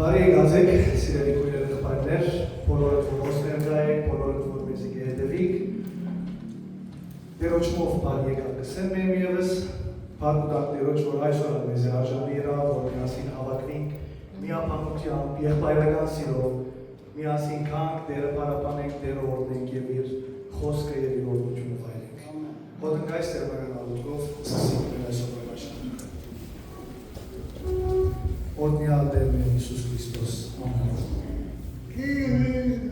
Բարի եկացեք, սիրելի քույրեր ու եղբայրներ, բոլորդ որ ներկա եք, բոլորդ որ մեզ կհետևիք։ Տերոջով բարի եկալ կսեմ եմ ևս, փառք ու տակ Տերոջ, որ այսօր մեզ արժանի եղավ, որ միասին հավաքվենք, միապանությամբ, եղբայրական սիրով, միասին կանք, Տերը պարապանենք, Տերը օրհնենք եւ իր խոսքը եւ իր օրհնությունը վայելենք։ Ոտնկայս Տերական ալուտքով սկսենք մեր այսօրվա աշխատանքը։ Օրհնյալ Տեր մեր Հիսուս Քրիստոս, ամեն։ Amen.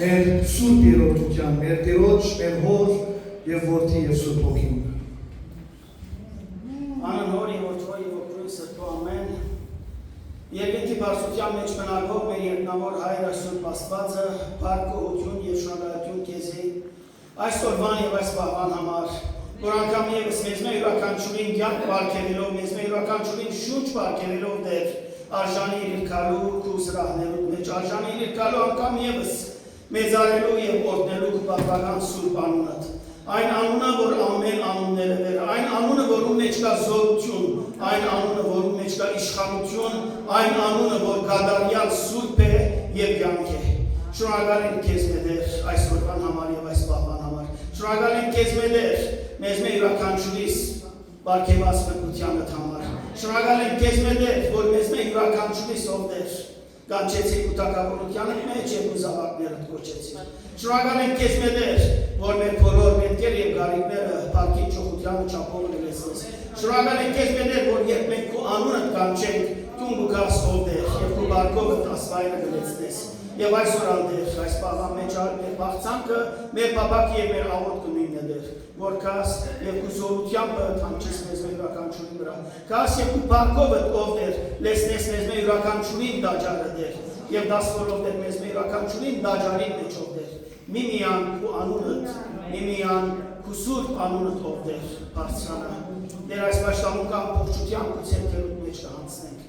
Մեր սուրբ երորդության, մեր Տերոջ, մեր Հոր և Որդի և Սուրբ Հոգին։ Երկնքի բարձրության մեջ մնալով մեր երկնավոր Հայր Սուրբ Աստվածը, փառք գոհություն եւ շնորհակալություն քեզի այս օրվան եւ այս բավան համար, որ անգամ եւս մեզ մեր յուրաքանչյուրին կյանք բարգեւելով, մեզ մեր յուրաքանչյուրին շունչ բարգեւելով դեր արժանի իրքալու քու սրահներու մեջ, արժանի իրքալու անգամ եւս մեծարելու եւ օրհնելու քու բավական Սուրբ անունդ։ Այն անունը, որ ամեն անունները վեր, այն անունը, որում մեջ կա զորություն, այն անունը, որում մեջ կա իշխանություն, այն անունը, որ գադարյալ սուրբ է եւ կյանք է։ Շնորհակալ ենք քեզ մետեր այս օրվան համար եւ այս բավան համար։ Շնորհակալ ենք քեզ մետեր մեզ մեր յուրաքանչյուրիս բարգեւած մտությանդ համար։ Շնորհակալ ենք քեզ մետեր, որ մեզ մեր յուրաքանչյուրիս ով դեր կանչեցիք ու թակավորության մեջ եւ զավակներդ կոչեցիք։ Շնորհակալ ենք քեզ մետեր, որ մեր բոլոր մտքեր եւ գարիկները փառքի ճոխության չափով լեցնես։ Շնորհակալ ենք քեզ մետեր, որ երբ մենք քո անունը կանչենք, դու գուկաս ով դեր եւ քո բարգովը տասվայրը լեցնես։ Եվ այսօր անդեր այս բաղան մեջ մեր բաղցանքը, մեր պապակի եւ մեր աղոտքը նույնն է դեր, որ կաս եւ քո զորությամբ թանչես մեզ մեր յուրաքանչյուրի վրա։ Կաս եւ քո բարգովը ով դեր, լեցնես մեզ մեր յուրաքանչյուրին դաջարը դեր եւ դասվորով դեր մեզ մեր յուրաքանչյուրին դաջարի մեջ ով դեր։ Միմիան քո անունդ, միմիան քո սուրբ անունդ ով դեր, բարձրանա։ Դեր այս պաշտամունքան փոխչության քո ցերկերուտ մեջ կհանցնենք։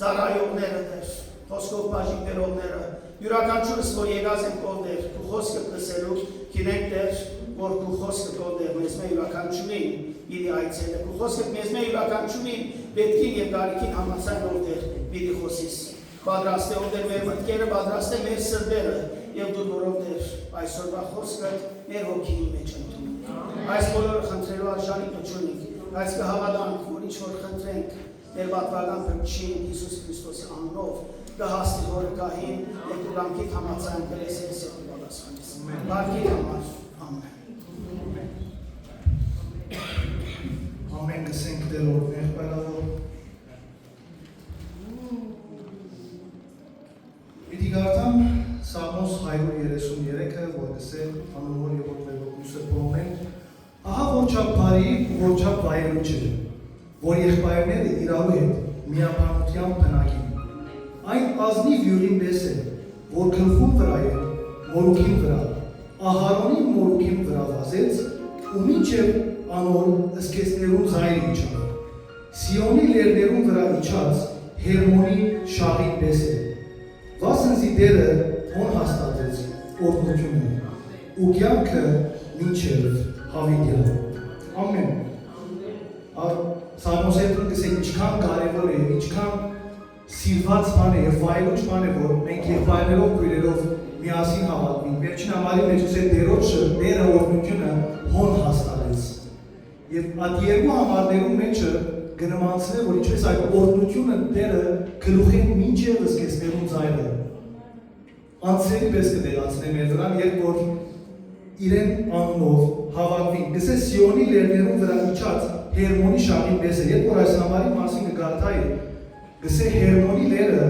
Ծառայողները դեր, խոսքով բաժիններողները, յուրաքանչյուրս որ եկած ենք ով դեր, քո խոսքը լսելու, գիտենք դեր, որ քո խոսքը ով դեր մեզ մեր յուրաքանչյուրին իրի այցելը, քո խոսքը մեզ մեր յուրաքանչյուրին պետքին եւ գարիքին համաձայն ով դեր պիտի խոսիս։ Պատրաստ է ով դեր մեր մտքերը, պատրաստ է մեր սրտերը եւ դու որով դեր այսօրվա խոսքը մեր հոգի մեջ ընդունում։ Այս բոլորը խնդրելու արժանի փչունիկ, այս կհավատանք, որ ինչ որ խնդրենք մեր պատվական փրկչին Հիսուս Քրիստոսի անունով կհասնի հորը գահին եւ դու կամքիդ համաձայն կլսես եւ կպատասխանես։ Բարքի համար, ամեն։ Ամեն գսենք դեր օրհնեղ բանալով։ Պիտի գարտամ Սաղմոս 133-ը, որ գսել անունով եւ ոտվելով ուսը բոմեն, ահա որչապ բարի ու որչապ վայրու չէ, որ եղբայրները իրարու հետ միապանության բնակին։ Այն ազնիվ յուրին պես է, որ գլխում վրա է, մորուքին վրա, Ահարոնի մորուքին վրա վազեց ու մինչև անոր ըսկեսներուն զայր իջավ։ Սիոնի լերներուն վրա իջած Հերմոնի շաղին պես է։ Վասնզի դերը հոն հաստատեց օրհնությունը ու կյանքը մինչև հավիտյան։ Ամեն։ Սաղմոսեթրում կսեք ինչքան կարևոր է, ինչքան սիրված բան է եւ վայելուչ բան է, որ մենք եղբայրներով քույրերով միասին հավատվենք։ Վերջին համարի մեջ ուսե դերոջը դերը օրհնությունը հոն հաստատեց։ Եվ այդ երկու համարներում մեջը գնմանցնել, որ ինչպես այդ օրհնությունը դերը գլուխին մինչև ըսկեսներուն ծայրը։ Անցերի պես կդերացնեմ մեր վրան, երբ որ իրեն անունով հավատվին։ Գսե Սիոնի լերներուն վրա իջած Հերմոնի շաղին պես է, երբ որ այս համարի մասին կգարտայի, գսե Հերմոնի լերը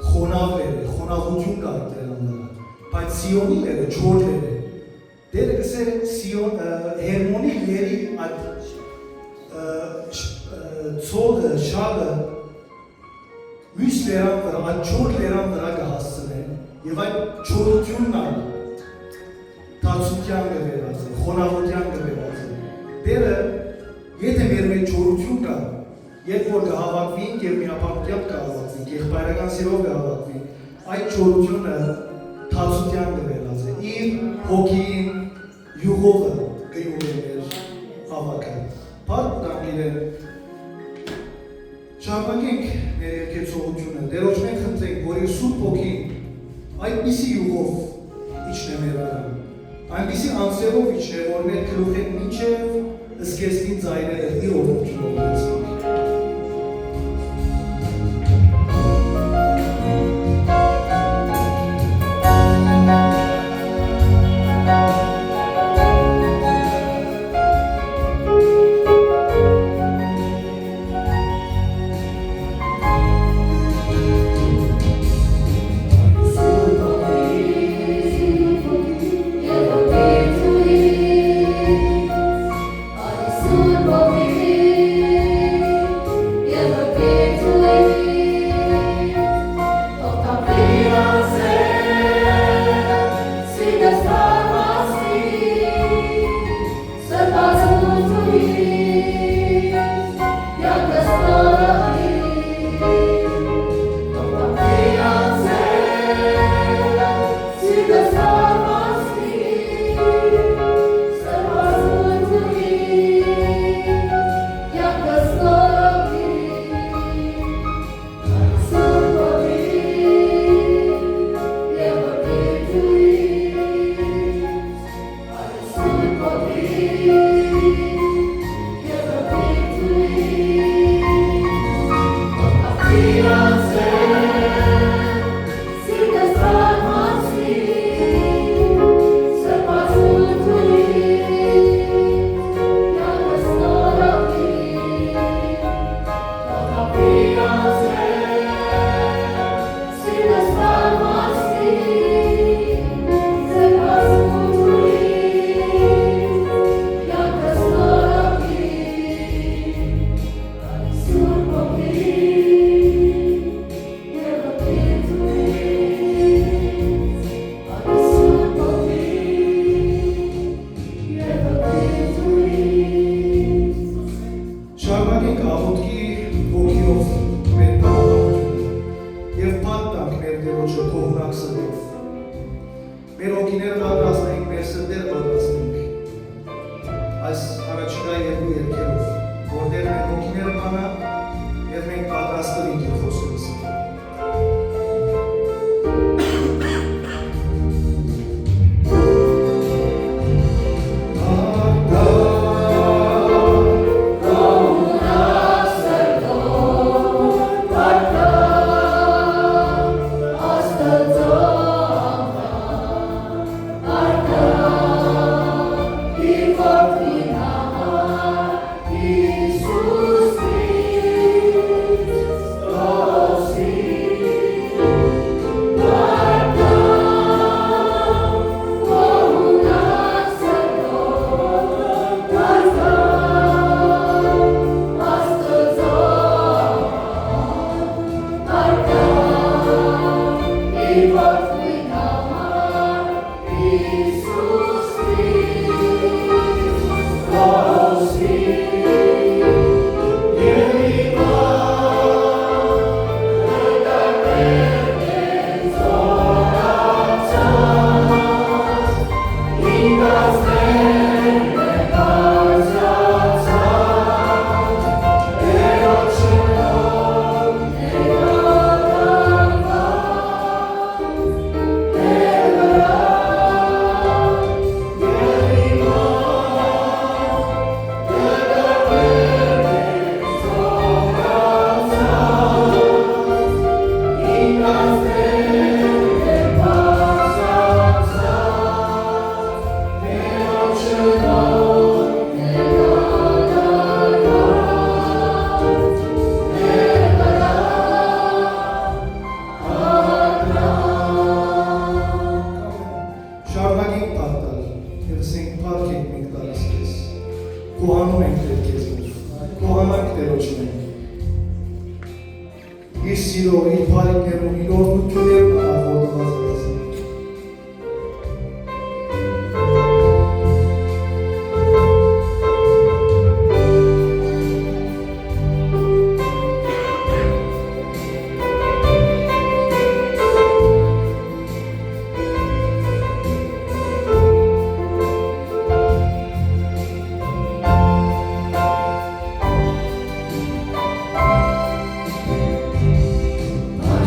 խոնավ լեր է, խոնավություն կար դերան վրա, բայց Սիոնի լերը չոր լեր է։ Դերը գսե Հերմոնի լերի այդ ծողը, շաղը մյուս լերան վրա, այդ չոր լերան վրա կհասցնեն եւ այդ չորությունն այլ թացության կվերած է, խոնավության կվերած է։ Դերը եթե մեր մեջ չորություն կա, երբ որ կհավատվենք եւ միապանությամբ կհավատվենք, եղբայրական սիրով կհավատվենք, այդ չորությունը թացության կվերած է։ Իր հոգին յուղովը կյուղի մեր հավաքը։ Փառք տանք իրեն։ Շարունակենք մեր երկեցողությունը, դերոջ մենք խնդրենք, որ իր Սուրբ Հոգին այդպիսի յուղով իջնե մեր վրա, այնպիսի անձերով իջնե, որ մեր գլուխին մինչև ըսկեսնին ծայրերը իր օրհնությունով լցնենք։ Sur Շարունակենք աղոթքի ոգիով մեր բանավանությունը և պատ տանք մեր Տերոջը թողունակ սրտով։ Մեր հոգիները պատրաստենք, մեր սրտերը պատրաստենք այս առաջիկա երկու երգերով, որտեղ մեր հոգիները բանա և մենք պատրաստվենք իր խոսելս։ Շարունակենք պատտալ և ասենք պարկ ենք մենք տալիս կեզ, կոհանում ենք դեր կեզնով, կոհանանք Տերոջն ենք, իր սիրով, իր բարիքներում, իր օրդություններն աղորդված ես։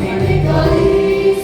Animecalis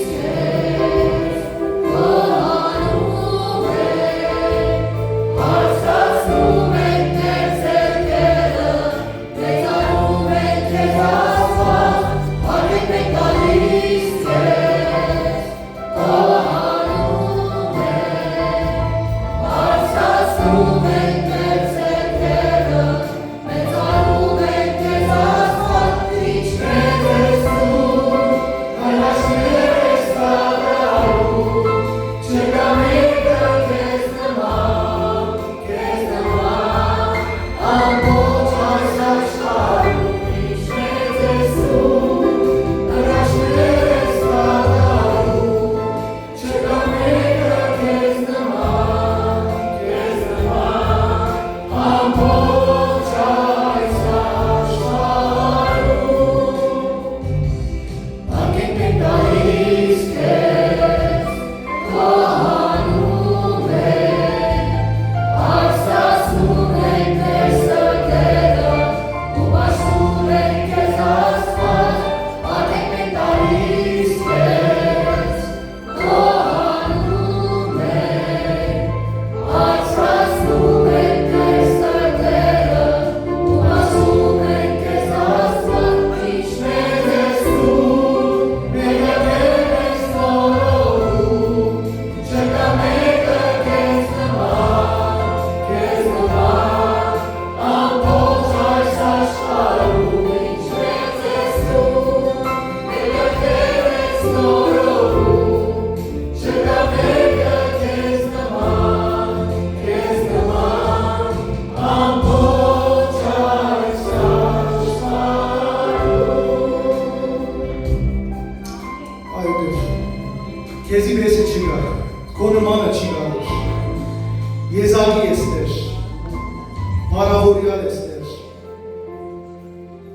Հարավորյալ ես Տեր։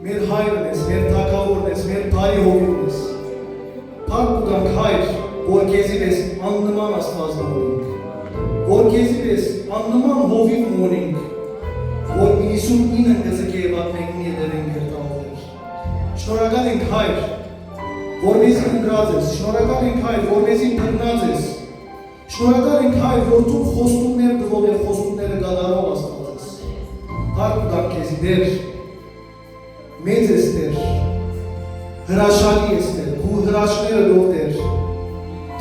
Մեր հայրն ես, մեր թագավորն ես, մեր բարի հովիվն ես։ Փառք ու տանք Հայր, որ քեզի ես աննման Աստվածն ունենք, որ քեզի ես աննման հովիվ ունենք, որ 99 գծկի եվատ մեկնի եդերենք երտավներ։ Շնորհակալ ենք Հայր, որ մեզի ընկրած ես, շնորհակալ ենք Հայր, որ մեզի բռնած ես, շնորհակալ ենք Հայր, որ դու խոստումներ տվող եւ խոստումները կատարող Աստված ես։ Փառք ու տանք քեզ Տեր, մեծ ես Տեր, հրաշալի ես Տեր, քո հրաշքները դով Տեր,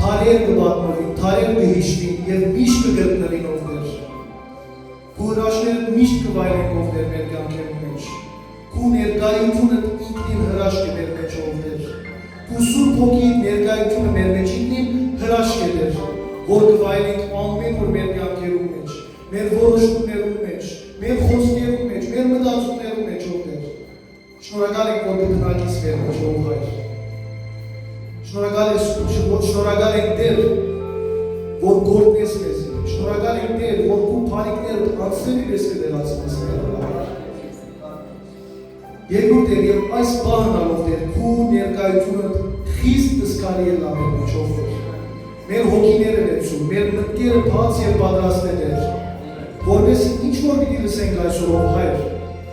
թարեր կպատնվին, թարեր կհիշվին եւ միշտ կգտնվին ով Տեր։ Քո հրաշքները միշտ կվայելեն ով Տեր մեր կյանքերի մեջ։ Քո ներկայությունը ինքնին հրաշք է մեր մեջ ով Տեր։ Քո Սուրբ Հոգի ներկայությունը մեր մեջ ինքնին հրաշք է Տեր, որ կվայելենք ամեն օր մեր կյանքերում մեջ, մեր որոշումներում մեջ, մեր խոսքերում մեջ, մեր մտածումներում մեջ ով Տեր։ Շնորհակալ ենք, որ դու քննարկես մեր մեջ ով Հայր։ Շնորհակալ ենք Տեր, որ գործես մեզ։ Շնորհակալ ենք Տեր, որ քո բարիքները անցնելի ես կդերացնես մեր վրա։ Երկու Տեր, եւ այս բանալով Տեր, քո ներկայությունը խիստ զգալի է լավ մեջ ով Տեր։ Մեր հոգիները լեցու, մեր մտքերը բաց եւ պատրաստել էր, որովհետեւ ինչ որ պիտի լսենք այսօր ով Հայր,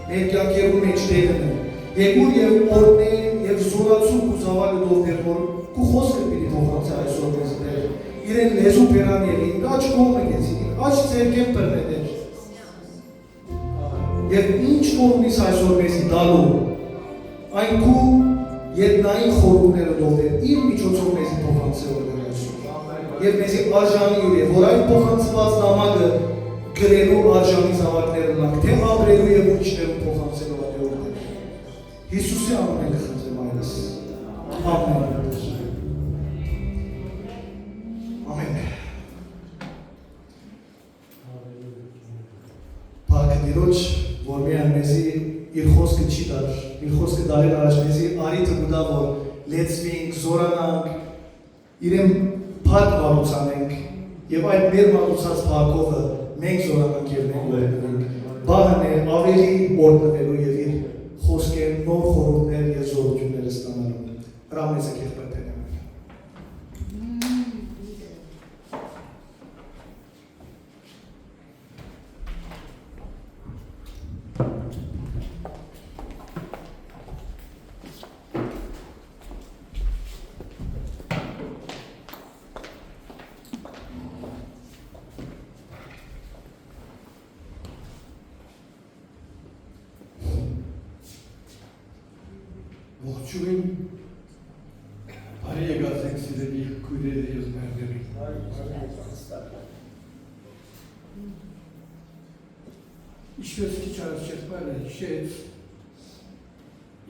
մեր կյանքերում մեջ Տերն է։ Եկուր եւ օրհնեն եւ զորացու ու զավակը դով Տեր, որ քո խոսքը պիտի փոխանցի այսօր մեզ Տեր։ Իրեն լեզու բերան եւ ինչ կողմը գեցի, ինչ ցերկեմ բռնել։ Եվ ինչ որ ունիս այսօր մեզի դալու, այն քո ետնային խորհուրդները դով Տեր, իր միջոցով մեզի փոխանցի օրեր այսօր։ Եվ մեզի արժանի է, որ այն փոխանցված նամակը գրելու արժանի զավակները լանք, թե ապրելու եւ ուրիշներուն փոխանցելու ադիով Տեր։ Հիսուսի անունով խնդրեմ այլս։ Ամեն։ Տիրոջ, որ միայն մեզի իր խոսքը չի դար, իր խոսքը դարել առաջ մեզի արիթը կուտա, որ լեցվենք, զորանանք, իրեն փառք մատուցանենք, եւ այդ մեր մատուցած փառքովը մենք զորանանք եւ մենք օրհնենք։ Բահն է ավելի օրհնվելու եւ իր խոսքեր, նոր խորհուրդներ եւ զորություններ ստանալու։ Հրամայեց եք եղբայրներ։ Ողջույն, բարի եկած եք սիրելի քույրերի եւ մերձերի։ Ինչպես քիչ առաջ եղբայրը հիշեց,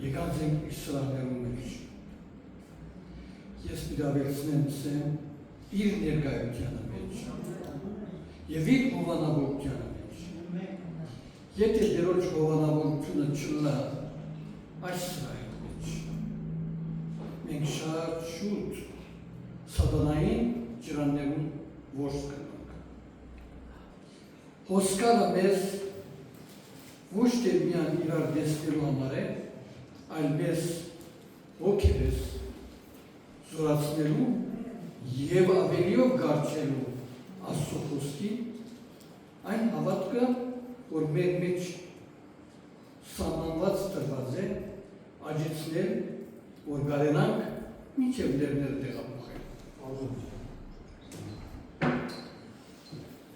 եկած ենք իր սրահներում մեջ։ Ես պիտի ցեմ իր ներկայությանը մեջ եւ իր հովանավորությանը մեջ։ Եթե դերոջ հովանավորությունը չլա այս սրահի մենք շատ շուտ սատանային ջրաններուն ворս կնանք։ Հոսքարը մեզ ոչ թե միան իրար դեսնելու համար է, այլ մեզ հոգևես զորացնելու եւ ավելիով գարչելու Աստծո խոսքի այն հավատքը, որ մեր մեջ սահմանված տրված է, աջեցնել որ գարենանք մինչև լերները տեղափոխել։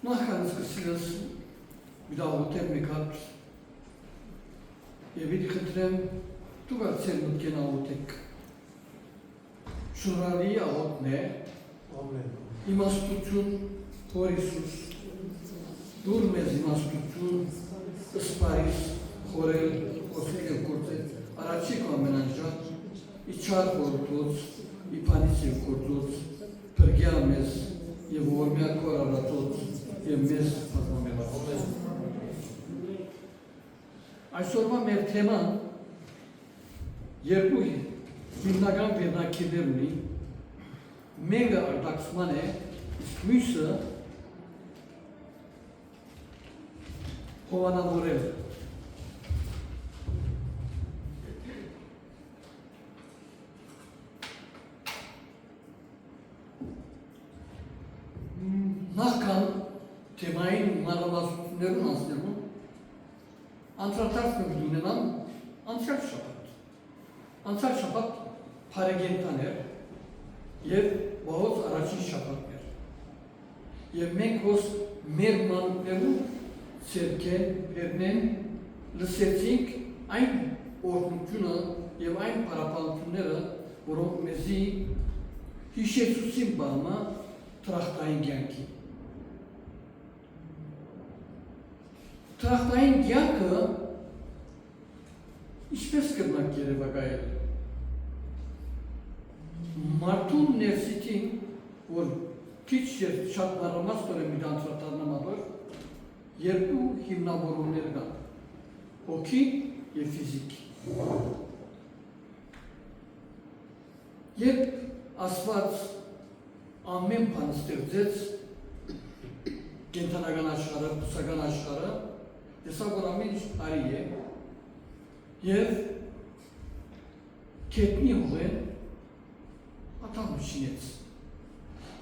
Նախքան սկսելս վիդաղութեմ մեկ հատ եւ իդի խնդրեմ դուք արդեն մտքեն աղութեք։ Շնորհալի աղոթն է, իմաստություն Հոր Հիսուս, դուր մեզ իմաստություն, ըսպարիս, խորել, խոսել եւ գործել, առաջիկ ամենանջատ, իչար գործոց, իպանից և գործոց, պրգյա մեզ և որմյա կոր արատոց և մեզ պատմամելացոց։ Այսօրվա մեր թեման երկու հիմնական վերնակիրներ ունի, մեկը արտաքսման է, իսկ մյուսը հովանավորել։ Նախքան թեմային մանրամասնություններուն անցնելու անդրադարձ ունենամ անցյալ շաբաթ։ Անցյալ շաբաթ Փարեգենտան էր եւ Բողոց առաջին շաբաթն էր։ Եվ մենք ոս մեր մանուկներուն ցերկեն, վերնեն լսեցինք այն օրհնությունը եւ այն պարապանությունները, որոնք մեզի հիշեցուցին բանը տրախտային կյանքի։ Տրախտային կյանքը ինչպես կրնանք երևակայել։ Մարդուն ներսիտին, որ քիչ եւ շատ մանրամասն է մի անդրադառնամավոր, երկու հիմնավորումներ կան՝ հոգի եւ ֆիզիկի։ Երբ Աստված ամեն բան ստեղծեց, կենդանական աշխարհը, բուսական աշխարհը, տեսա որ ամեն ինչ արի է եւ կետնի ուղեն ատամ շինեց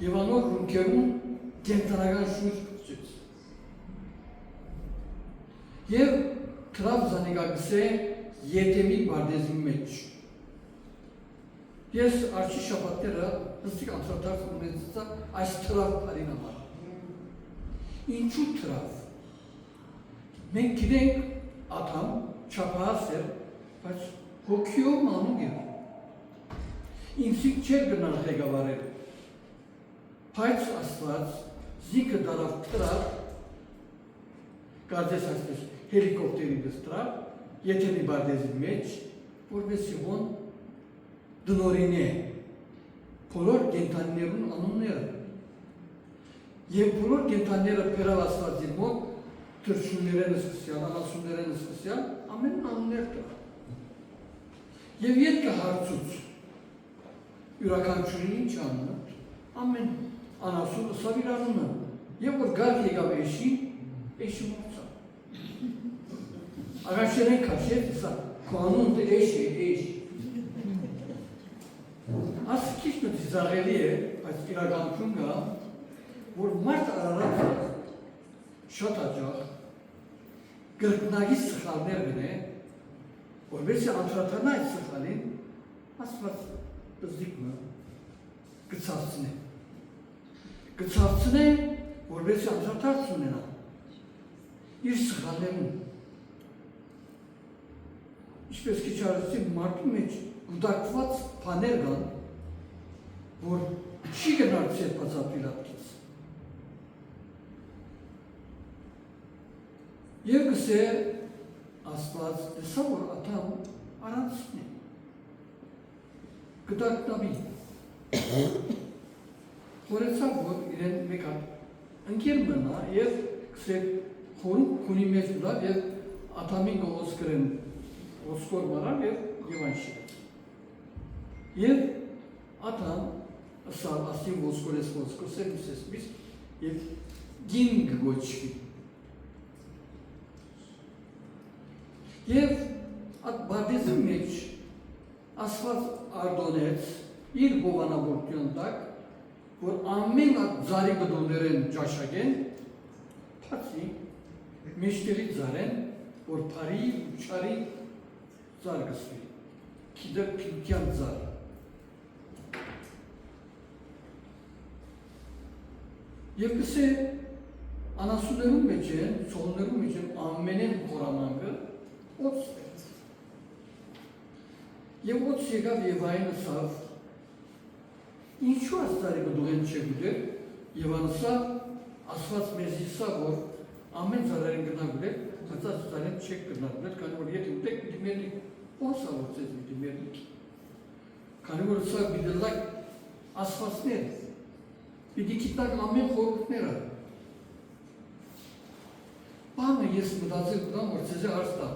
եւ անոր ռունկերուն կենդանական շունչ կծեց եւ կրավ զանեկագսե ետեմի բարդեզի մեջ ես արջի շաբաթները հստիկ անդրադարձ ունեցա այս թրավ բարին համար ինչու թրավ մենք գիտենք ատամ չափահաս էր բայց հոգիով մանուկ էր ինձիկ չէր գնալ ղեկավարել բայց Աստված զիկը դարավ թրավ կարծես այսպես հելիկոպտերի դստրավ ետեմի բարդեզի մեջ որպեսզի ոնց դնորին է բոլոր կենդանիներուն անունները եւ բոլոր կենդանիները բերավ Աստվածի մոտ թրջուններեն սկսյալ, անասուններեն սկսյալ ամեն անուններ տա եւ ետքը հարցուց յուրաքանչյուրին ինչ անունը ամեն անասուն ըսավ իր անունը եւ որ գար եկավ էշի մոծա աղաշերեն քաշեց սա քո անունը էշ է էշ Ասկիչ մտի զաղելի է, բայց իրականություն կա, որ մարդ արարած շատ աջաղ, գրկնագի սխալներ գնե, որպեսզի անդրադառնա այդ սխալին, Աստված բզդիկը գցացնե։ Գցացնե, որպեսզի անդրադարձ ունենա իր սխալներուն։ Ինչպես քիչ արեցի մարդու մեջ գուտակված բաներ կան, որ չի գնար ցերպած ապիրատից։ Եվ գսե Աստված տեսա որ ատամ առանցն է։ Գտակնաբի։ Որեցավ որ իրեն մեկ ընկեր մնա եւ գսե քունի մեջ ուլավ եւ ատամին գոս գրեն ոսկոր մարավ եւ անշի։ Եվ ատամ ասալ ասի ոսկորես ոսկոսեր միսես եւ գինգ գոչվի եւ այդ բարդեզի մեջ Աստված արդոնեց իր հովանավորության տակ որ ամեն այդ զարի բդոներեն ճաշակեն փացի մեջտեղի զարեն որ բարի ու չարի զար գսվի քիդր քիդյան զար Եվ կսե անասուներում մեջ են, ծողներում մեջ են ամենեն խորամանկը օց ստեղծ։ Եվ օց եկավ և այն ըսավ, ինչու աստարի բդուղեն չեք ուդեր, և անսավ ասված մեզի սա, որ ամեն զարարին գնագուլեր, հացած զարեն չեք գնագուլեր, կանի որ ետ ուտեք պիտի մերնիկ, ոնց ավորցեց պիտի մերնիկ։ Կանի որ սա բիդելակ ասվածներ, Պիտի կիտնակ ամեն խորհուրդները։ Բանը ես մտածել կտամ, որ ձեզ է հարց տամ։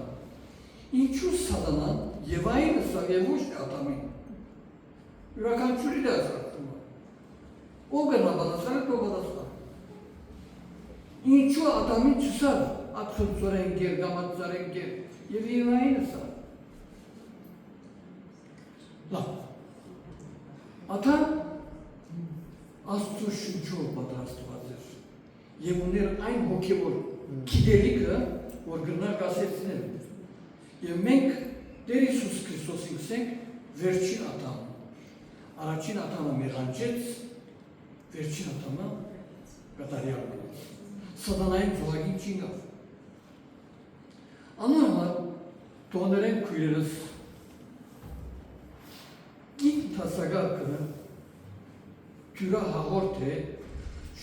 Ինչու սատանան եւ այն սավ եւ ոչ թե ատամին։ Յուրաքանչյուրի դա ասում է։ Ով գնա պատասխանը, ով պատասխան։ Ինչու ատամին չսավ, ատխնցորեն գեր, գամատզարեն գեր, և Եվային սա։ Լավ, ատա աստծո շուրջով պատրաստված էր, և ուներ այն հոգևոր գիտելիքը, որ գրնակ ասեցնել։ Եվ մենք Տեր Հիսուս Քրիստոսին գսենք վերջին ատամ։ Առաջին ատամը մեղանջեց, վերջին ատամը կատարյալ կրեց։ Սատանային ծողագին չինգավ։ Անորմալ տոներեն քույրերս գիտ տասագարկը թյուրա հաղորդ է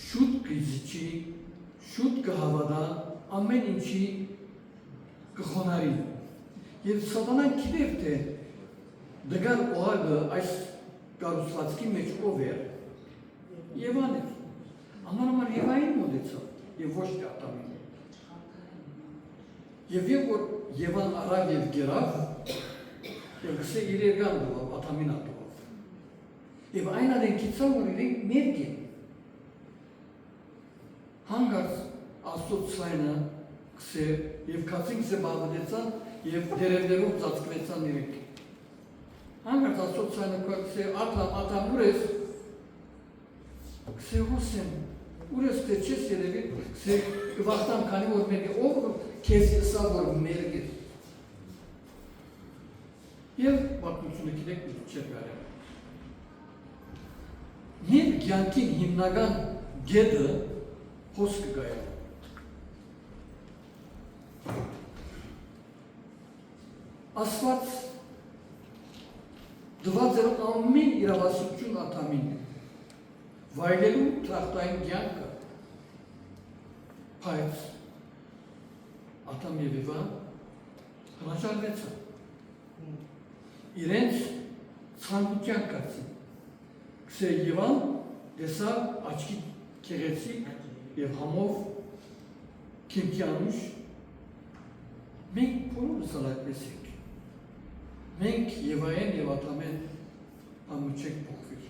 շուտ կիզիչի, շուտ կհավադա, ամեն ինչի կխոնարի։ Եվ սատանան գիտեր թե դգար օղագը այս կառուցվածքի մեջ ով էր, Եվան էր։ Անորմալ Եվային մոտեցավ և ոչ թե ատամին։ Եվ որ Եվան արավ և գերավ, և գսե իր երգան դվավ, ատամին ատվավ։ Եվ այն ադեն կիցավ, որ իրենք մերկ են։ Հանգարց աստծոց ցայնը գսե և կացին գսե բաղվդեցան և դերևներով ծածկվեցան իրենք։ Հանգարց աստծոց ցայնը գսե ատամ ուր ես, գսե հոսեմ, ուր ես թե չես երևի, գսե գվախտամ քանի որ մերկ է, ով քեզ ըսավ որ մերկ է։ Եվ պատմությունը գիտեք չէր գարել։ Մեր կյանքին հիմնական գետը խոսքը գայալ։ Աստված դված էր ամեն իրավասություն ատամին, վայելելու տրախտային կյանքը, բայց ատամ և Եվա հրաժարվեցան, իրենց ցանկության կացին, գսե Եվան դեսավ աչքի գեղեցիկ և համով քիմքյանուշ, մենք բոլորս այդպես ենք, մենք Եվային և ատամեն ամու չենք փոխվիր,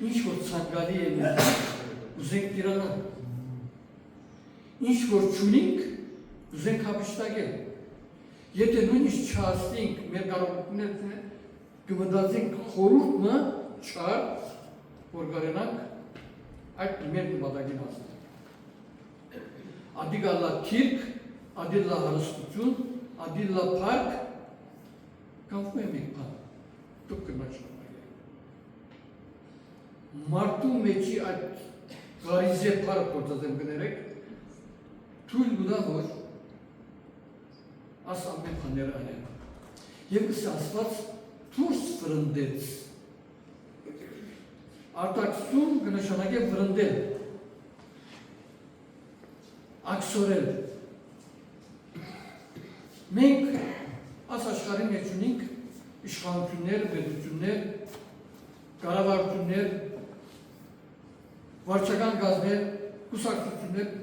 ինչ որ ցանկալի է ուզենք տիրանալ, ինչ որ չունենք ուզենք հապշտակել, եթե նույնիսկ չհասնենք մեր կարողությունները կմտածենք խորհուրդը չար, որ կարենանք այդ մեր նպատակին հասնել։ Ադիգալա թիրք, ադիլա հարստություն, ադիլա փառք, կանվում է մեկ բան, դուք կնաշնորհեք։ Մարդու մեջի այդ գարիզե փառք գործածեմ կներեք, թույլ գուտա որ աս ամեն բաներ անեն։ Եվ գսե Աստված դուրս վրընդեց։ Արտաքսում կնշանակե վրընդել, աքսորել։ Մենք աս աշխարհի մեջ ունենք իշխանություններ, պետություններ, կառավարություններ, վարչական գազներ, կուսակցություններ,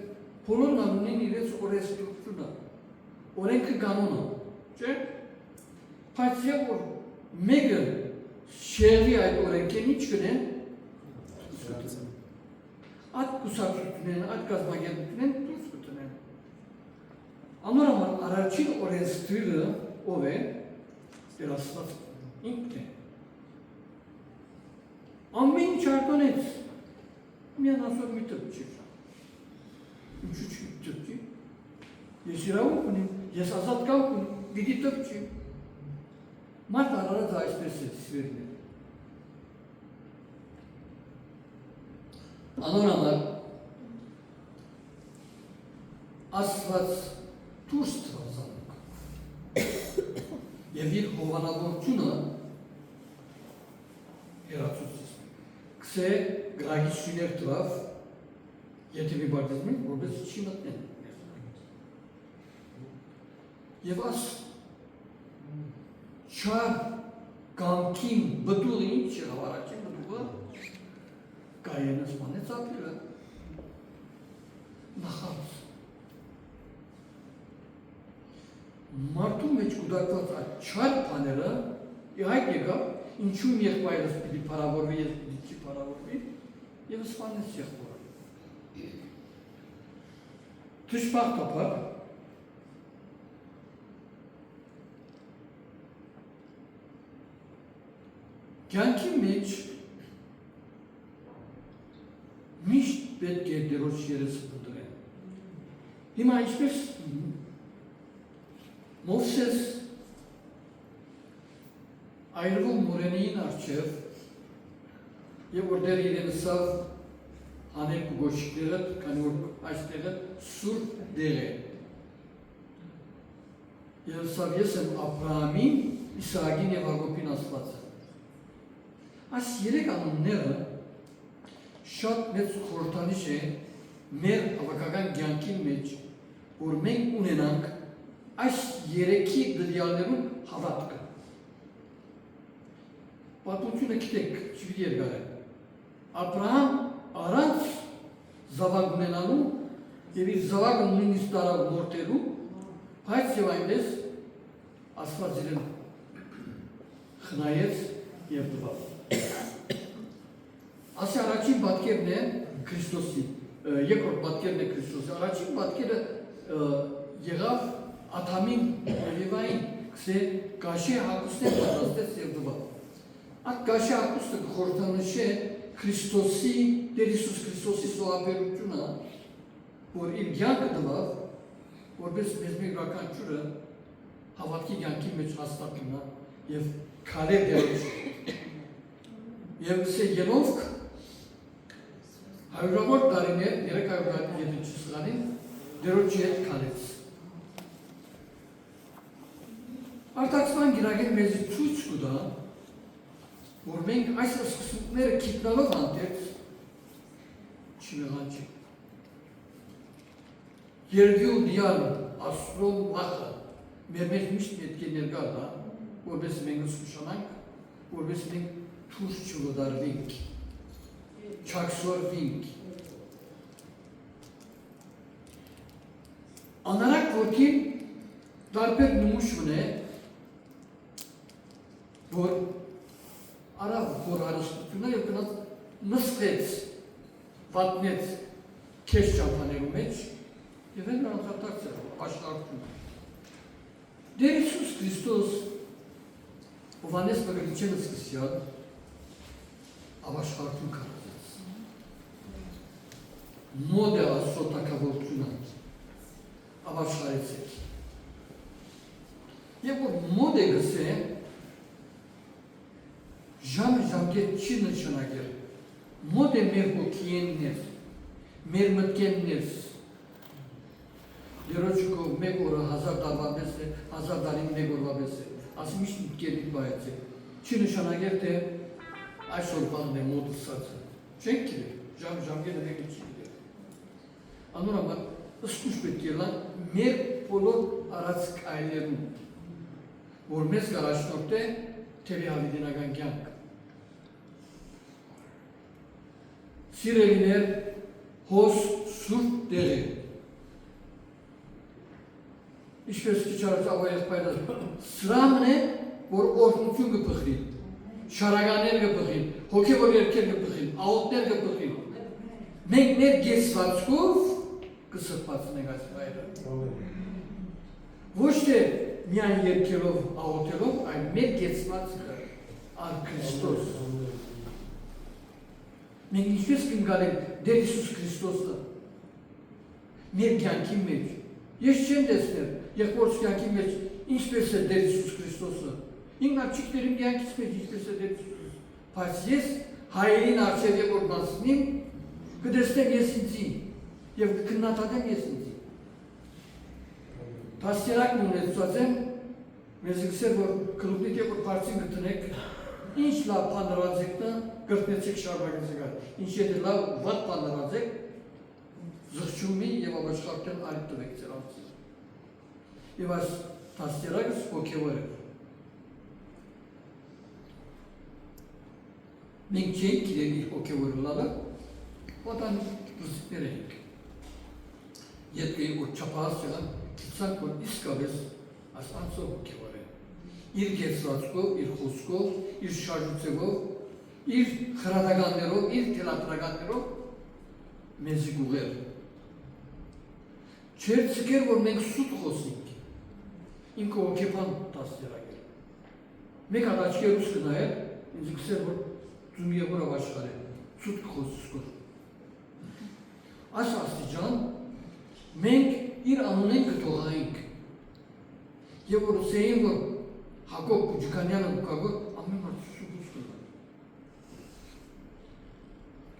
բոլորն ունեն իրենց օրենսդրությունը, օրենքը կանոնը, չէ՞։ Բայց եւ որ մեկը շեղվի այդ օրենքին ինչ կնեն, այդ կուսակցություններն, այդ կազմակերպություններն դուրս կտնեն։ Անորոմալ առաջին օրենսդիրը ով է, Տեր Աստված ինքն է։ Ամեն ինչ արտոնեց, միան ասոր մի տպչի։ Ինչու չի տպչի։ Ես իրավունք ունիմ, ես ազատ կյանք ունիմ, պիտի տպչի։ Մարդ արարած այսպես է սվերն է։ Անորոմալ Աստված դուրս թվազանք և իր հովանավորությունը հերացուցից կսե գրագիչուներ տվավ եթե մի բարձմենք, որպես չի մտնեն և աս չար կամքին բտուղ ինչ հավարաչին բտուղը կայենս մանեց ապիրը նախանց մարդու մեջ կուդակված այդ չար պաները իհայտ եկավ ինչու իմ եղբայրս պիտի պարավորվի ես պիտի չի պարավորվի և սպանեց եղբորը Tışpak tapar. Genki meç mişt betke deroç yere sıkıldır. Hima hiçbir Moses ayrılı Moreni'nin arçev ye order yedeni sav hanek bu goşikleri kanur açtığıyla sur dele. Ye savyesem Abraham'in İsa'gin evagopin aslatı. As yerek anın nere şat met kortanişe mer avakagan gyankin meç urmen unenank as yereki diyallerin havatkı. Patluçuna kitek çiviyer gare. Abraham aranç zavag unenanu evi zavag unenistara morteru payt sevayndes asfar ziren hınayet yaptılar. Asya araçın batkerne Kristosi, yekor batkerne Kristosi. Araçın batkerne yegav atamin evivayin kse kaşı hakuste parastet sevdiva. At kaşı hakuste kortanışı Kristosi, der Iisus Kristosi soaperutuna, or il gyankıdıva, or bezmek rakan çura, havatki gyanki meç hastakına, yev kale dermiş. Yev se yenovk, hayravot darine, yerek hayravot yedinci sıranin, derociyet kalets. Artaksman giragen mezi tuçkuda, urmen aysas kısımları kitnalı vantet, çimegancı. Yergiu diyal, asron vaka, mermezmiş etkenler gala, orbesimen ısmışanak, orbesimen turşçuludar vink, çaksor vink. Anarak vorkin, darper numuşune, vor, ara vor arastıtuna yakınat, nısket, vatnet, keş çampanerumeç, efendim anlataksa, başlartın. Der Iisus Hristos, ovanes păgălicenăți cristian, avașartul carățăț. Modela sota cavolțunat, avașarețec. E vor mode găse, jam çină çanager. Mode mergo kiennes, mermătkennes. Deroçuko megora hazar davabese, hazar dalim megora bese. Asmış gelip bayatı. Çin'i şana geldi, ay sorban ne modu satı. Çünkü jam gelene geçiyor. Anlar ama ıskuş bekliyorlar. Mer polo arask ailerin. Vormes garaş nokta tebi halidin agan gyank. Sireliler hos surt deri. İşbirliği çağrısı avayet paydaş. Sıramne vor orhunçun gıpıkri. Şaraganer gıpıkri. Hoke vor erker gıpıkri. Avutner gıpıkri. Mekner gesvatskov kısıt patsı negatif ayrı. Voşte miyan yerkelov avutelov ay mer gesvatskar. Ar Kristos. Men işbirliği galem der Iisus Hristos'la. Mer gyankim meç. Yeşçen desler. Yakvorski hakim geç, inşbirse der Iisus Hristos'la. İnna çüklerim diyen kismet, inşbirse der Iisus. Pasyes, hayrin arşevye ormansının, gıdestem yesinci, yev kınnatadan yesinci. Tasyarak mı netsuazem, mezgise vor, kılıbnike vor parçın gıtınek, inşla pandarazekta, gırtneçek şarba gezegar. İnşedirla vat pandarazek, zıhçumi yeva başkakten alıptı bektir altı. I vas tastiragis okevore. Mengçeyin kileni okevorulalı, odan rızıknerek. Yetkeyi o çapağısıyla kitsan kon iskabes as anso okevore. İr gesvatsko, ir husko, ir şarjutsego, ir hradagandero, ir telatragandero, meziguger. Չէր ցկեր, որ մենք սուտ խոսենք։ Ինքը օկեփան դաստիարակել։ Մեկ ադաչկերուս կնայել, ինձ գսեր, որ ձում եվոր ավաշխար է, սուտ կխոսսկոր։ Այս աստիճան, մենք իր անունեն կթողայինք։ Եվ որ ուսեին, որ Հակոբ Կուջիկանյանը կուկագոր, ամեն մարդ սուպուս կնայել։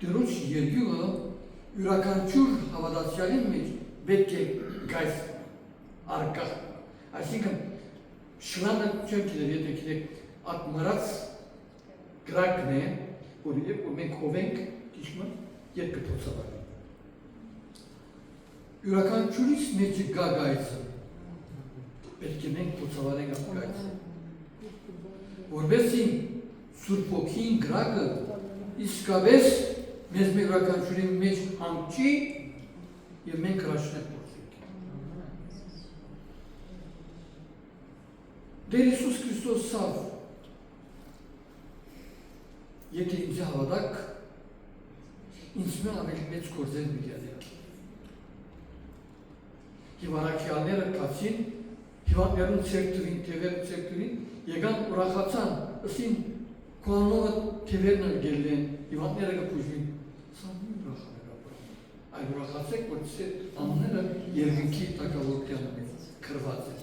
Դերոչ երգյուղը յուրականչուր հավատացյալի մեջ պետք է գայս արկա։ Այսինքն շլանը չեմ գիտեր, եթե գիտեք այդ մռած գրակն է, որ մենք հովենք կիշմը ետ կփոցավարի։ Յուրականչուրից մեջ գա գայցը, պետք է մենք փոցավարենք այդ գայցը։ Որբեսի Սուրբ Հոգին գրակը իսկապես մեզ մեր յուրականչուրի մեջ հանգչի և մենք հրաշնենք գործենք։ Դեր Հիսուս Քրիստոս սավ, եթե ինձ հավատակ, ինձ մեն ավելի մեծ գործեր միգյալեք։ Եվ առաքյալները կացին, հիվանդներուն ցերկտուրին, թևերն ցերկտուրին, եկան ուրախացան, ըսին կողանովը թևերն էլ գելեն, հիվանդները կպուժվին, սա մի ուրախան է կապրան։ Այլ ուրախացեք, որ ծեր անները երկնքի տակավորության կրված է։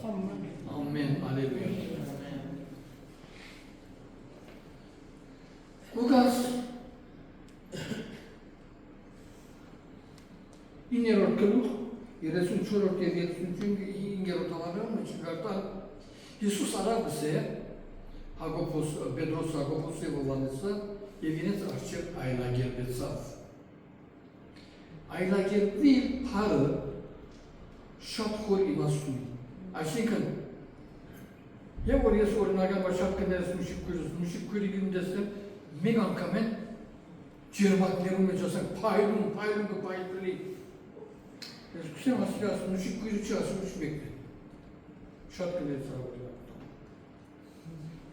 Ամեն, ալելույա։ Ուգաս 9-րդ գլուխ 34-րդ և 35-րդ համարներում մեջ գարտան Հիսուս արագս է Պետրոս Հակոբոս և Հովհաննեսը և իրենց առջև այլագերբեցավ։ Այլագերբի հարը շատ խոր իմաստուն է։ Այսինքն, և որ ես օրինական շատ կներես մուշիկ քույրի գնում տեսնեմ, մեկ անգամ են ջերմակներում մեջ ասենք փայլում կպայլվի։ Ես կսեմ ասի մուշիկ քույրը չի ասում ուշ մեկն է։ Շատ կներես հարավոր ատամ։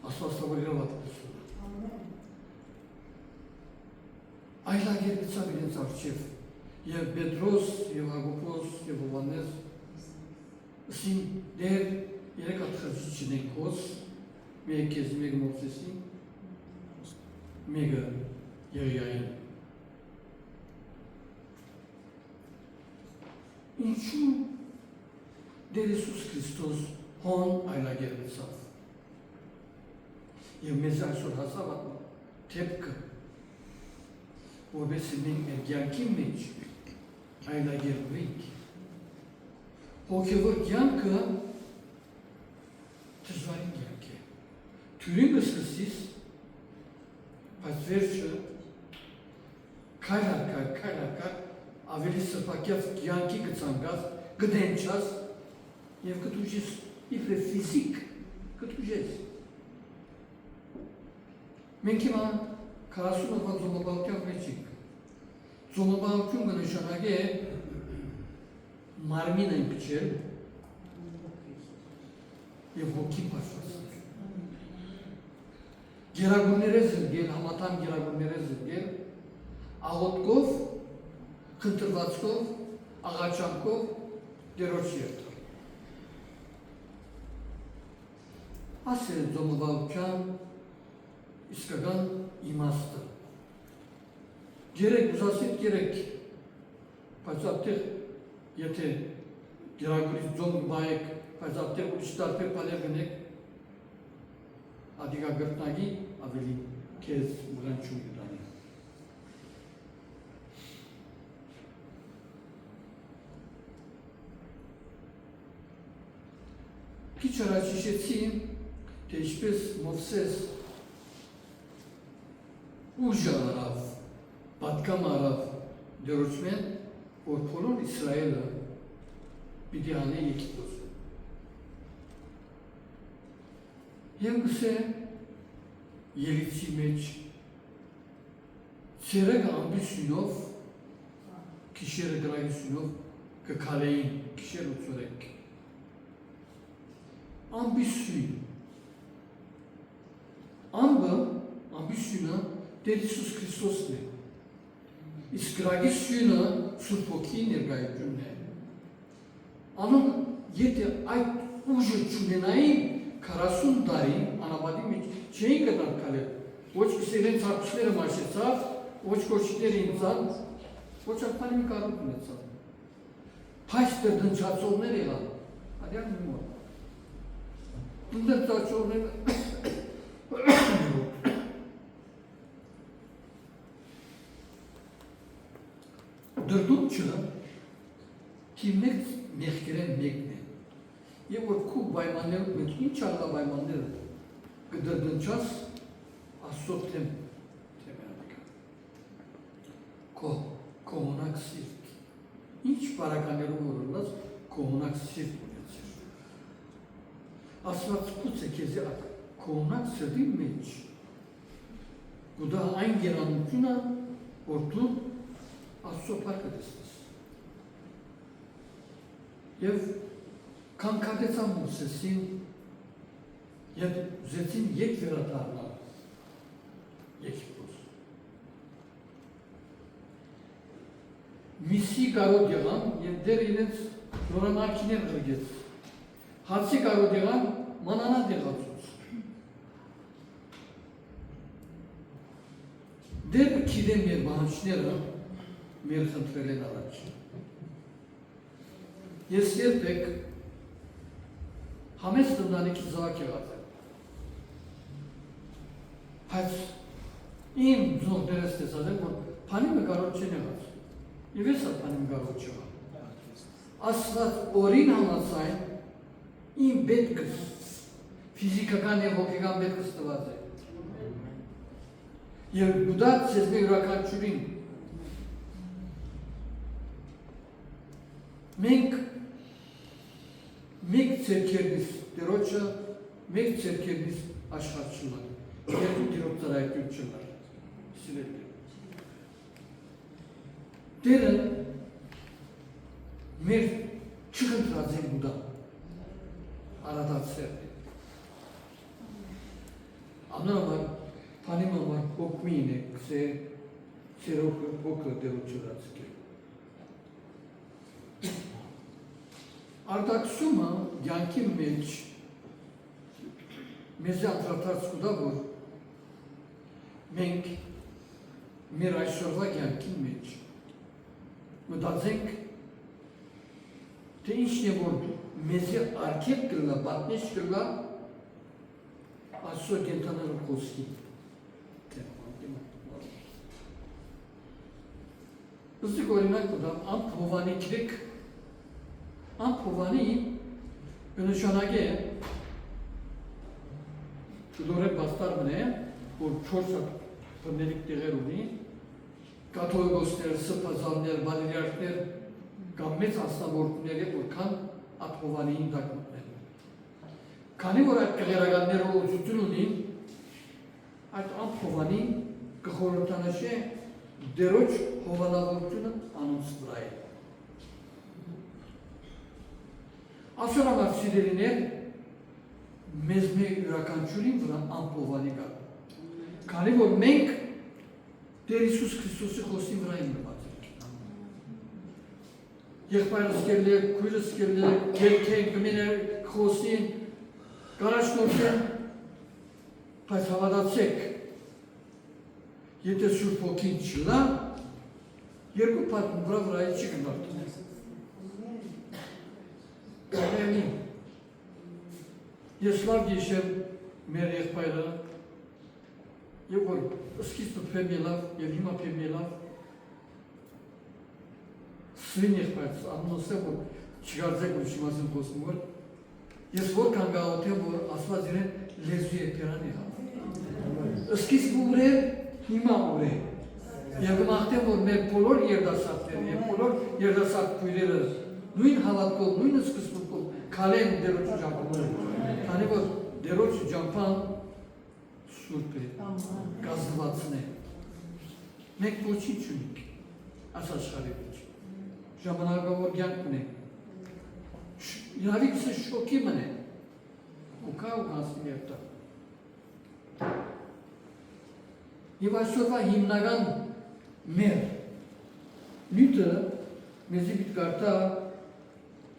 Աստվածավոր իրավատ տեսում։ Այլագերբեցավ իրենց առջև և Պետրոս, և Հակոբոս, և Հովհաննես ըսին դեր երեք հատ խրճիչ չնենք հոս, մեկ կեզ, մեկ Մովսեսին, մեկը Եղիային։ Ինչու դեր Հիսուս Քրիստոս հոն այլագերբեցավ։ Եվ մեզ այսօր հասավ թեպքը, որպես մենք մեր կյանքի մեջ այլագերբվենք։ Հոգևոր կյանքը դժվարին կյանք է։ Թյուրին կսկսիս, բայց վերջը քայլ առկար ավելի սրբակյաց կյանքի կցանկած, կդենչած և կտուժես իբրև ֆիզիկ, կտուժես։ Մենք հիմա 40 օրվա ձոմաբաղության մեջ ենք։ Ձոմաբաղություն կնշանակե մարմին են փչել և հոգին պաշտպասել։ Գերագույնները զրկել, համատամ գերագույնները զրկել, աղոթքով, խնդրվածքով, աղաչանքով դերոջ երթալ։ Այս է ձոմաբաղության իսկական իմաստը։ Երեք ուզասիտ երեք, բայց ապտեղ եթե գերագույնից ձոմ բայեք, բայց ապտեղ ուրիշ տարբեր բաներ գնեք, ադիգա գրտնագի ավելի կեզ ուղանչում գտանի։ Քիչ առաջ հիշեցի, թե ինչպես Մովսես ուժը արավ, պատկամ արավ դերոջմեն, որ բոլոր Իսրայելը պիտի անի Եգիպտոս։ Եվ գսե Ելիցի մեջ ցերեկ ամբիսյունով, քիշերը գրագիսյունով կքալեին, քիշեր ու ցորեկ։ Ամբիսյուն։ Ամբիսյունը Տեր Հիսուս Քրիստոսն է։ Իսկ գրագիսյունը Սուրբ Հոգի ներկայությունն է։ Անոն եթե այդ ուժը չունենային 40 տարի անապատի մեջ չէին գնալ կալել, ոչ իրենց հարցները մաշեցավ, ոչ կոչիները ինձան, ոչ ակպանի մի կարող ունեցավ։ Հայստեր դնչացողներ եղան, արյան մի մոտ։ Դնչացողները դրդուկչը հիմնեց մեղքերեն մեկն է։ Եվ որ քու բայմաններով մենք ինչ աղա բայմանները կդրդնչաս ասոտ թեմ թեմերակա։ Կողոնակ սիրտ։ Ինչ պարականերով որորլաց կողոնակ սիրտ ունեցիր։ Ասված կուց է կեզի կողոնակ սրտի մեջ։ Գուդա այն գերանությունը, որ դու Աստծո փառքը տեսնես։ Եվ կանգնեցան Մովսեսին եւ զեցին եկ վերադառնալ Եգիպտոս։ Միսի կարոտ եղան եւ դեր իրենց նորամարքիներ ղրգեց։ Հացի կարոտ եղան մանանա դեղացուց։ Դեր քիդեն մեր բանջները մեր խնդրել են առաջ։ Ես երբեք համես տնանիքի զավակ եղած եմ։ Բայց իմ ձողներս տեսած եմ, որ փանիմը կարոտ չեն եղած։ Եվ ես փանիմը կարոտ չեղա։ Աստված օրին համացայն իմ պետքս, ֆիզիկական և հոգեկան պետքս տված է։ Եվ գուդած ես մեր յուրաքանչյուրին մենք մեկ ցերկերնից դերոջը, մեկ ցերկերնից աշխատչուլան, երկու դիրոք ծրայություն չլար, սիրելի։ Դերը մեր չխնդրած են գուդա, արադացեր է։ Անորոմար, պանիմ ամար հոգմին է, կսե սերոքը հոգը դերոջը ռացք է։ Արտաքսումը յանքի մեջ մեզ անդրադարձ կուտա, որ մենք մեր այսօրվա յանքի մեջ մտածենք, թե ինչն է, որ մեզի արգել կլա, պատնեշ կլա, Աստծո կենթանալու խոսքի։ Ըստի օրինակ կուտամ, ամփ հովանի կրեք, ամփ հովանի նշանակե դորե բաստար մնե, որ 4 բնելիք տեղեր ունի, կաթողիկոսներ, սրբազաններ, բանիրյարքներ կամ մեծ ասնամորդներ է, որքան այդ հովանիին դակմուտներ։ Քանի որ այդ կղերականները ուծություն ունին, այդ ամփ հովանի կխորհրդանշե դերոջ հովանավորությունը անոնց վրա է։ Այսօր համար սիրելիներ, մեզ մեր յուրաքանչյուրին վրա ամփ հովանի կա։ Քանի որ մենք Տեր Հիսուս Քրիստոսի խոսքի վրա ենք նպատակ։ Եղբայրս կերել, քույրս կերել, կերքեն, կմիներ, խոսին, կարաշնորհեն, բայց հավատացեք, եթե Սուրբ Հոգին չլա, երկու պատմում վրայի չի կնարդում։ Կաղենի, ես լավ գիշեմ մեր եղբայրը, և որ սկիզբը փեմ ելավ, և հիմա փեմ ելավ, սվին եղբայրս, անոնոս է, որ չգարձեք, որ չիմասին խոսում, որ ես որքան գաղոթեմ, որ ասված իրեն լեզու է պերան եղավ։ Սկիզբը ուր է, հիմա ուր է։ Եվ գմաղթեմ, որ մեր բոլոր երդասատները և բոլոր երդասատ քույրերը նույն հավատքով, նույն սկզբունքով քալեն դերոջ ջամփան, քանի որ դերոջ ջամփան սուրբ է, կազմվածն է։ Մենք ոչինչ չունենք, այս աշխարհի մեջ։ Ժամանակավոր կյանք ունենք։ Իրավիքսը շոկի մնե, ու կա ու կանցնի երտա։ Եվ այսօրվա հիմնական մեր նյութը մեզի պիտի կարտա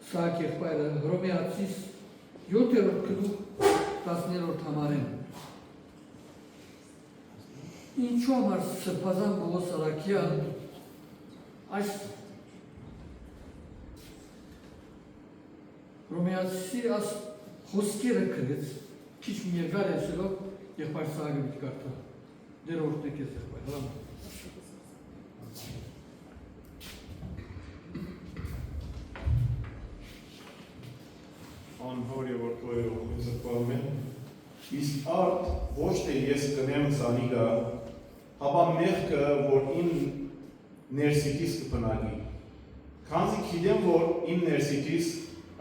Սահակ եղբայրը Հռոմեացիս 7-րդ գլուխ 10-րդ համարեն։ Ինչու համար Սրբազան Պողոս Արաքյան այս Հռոմեացիսի այս խոսքերը գրեց, քիչ մի երկար էսելով եղբայր Սահակը պիտի կարդա։ Դեր օրհնեք ես եղբայր, հրամ։ Անհոր եւ որդորով զրկվում են, իսկ արդ ոչ թե ես կնեմ զանիգա, հապա մեղքը, որ իմ ներսիտիս կպնագի։ Քանզի գիտեմ, որ իմ ներսիտիս,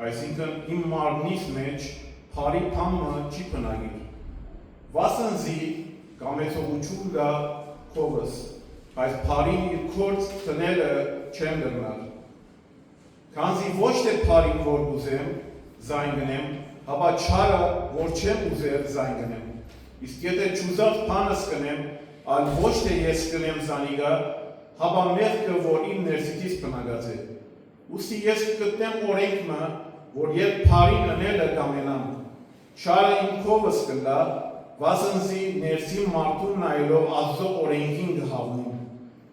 այսինքն իմ մարմնիս մեջ փարի փամը չի պնագի։ Վասնզի կամեցողություն գա քովս, այս փարին իր կորց տնելը չեմ դրնալ։ Քանզի ոչ թե փարին որ ուզեմ, զայն գնեմ, հապա չարը, որ չեմ ուզեր զայն գնեմ։ Իսկ եթե չուզած բանս կնեմ, այլ ոչ թե ես կնեմ զանիգա, հապա մեղքը, որ իմ ներսիտիս բնագած է։ Ուստի ես կգտնեմ օրենքը, որ երբ փարին ընելը կամենամ, չարը իմ քովս կգա, վասնզի ներսի մարդուն նայելով Աստծո օրենքին կհավնեմ։